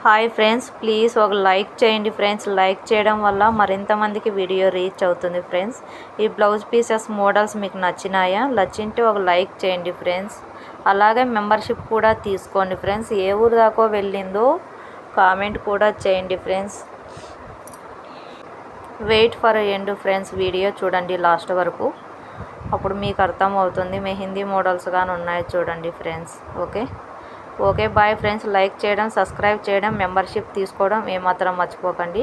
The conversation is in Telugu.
హాయ్ ఫ్రెండ్స్, ప్లీజ్ ఒక లైక్ చేయండి ఫ్రెండ్స్. లైక్ చేయడం వల్ల మరింత మందికి వీడియో రీచ్ అవుతుంది ఫ్రెండ్స్. ఈ బ్లౌజ్ పీసెస్ మోడల్స్ మీకు నచ్చినాయా? నచ్చింటే ఒక లైక్ చేయండి ఫ్రెండ్స్. అలాగే మెంబర్షిప్ కూడా తీసుకోండి ఫ్రెండ్స్. ఏ ఊరు దాకా వెళ్ళిందో కామెంట్ కూడా చేయండి friends. Wait for end friends. Video చూడండి లాస్ట్ వరకు, అప్పుడు మీకు అర్థం అవుతుంది. మెహందీ మోడల్స్ కానీ ఉన్నాయి చూడండి friends. Okay bye friends. Like చేయడం, సబ్స్క్రైబ్ చేయడం, మెంబర్షిప్ తీసుకోవడం ఏమాత్రం మర్చిపోకండి.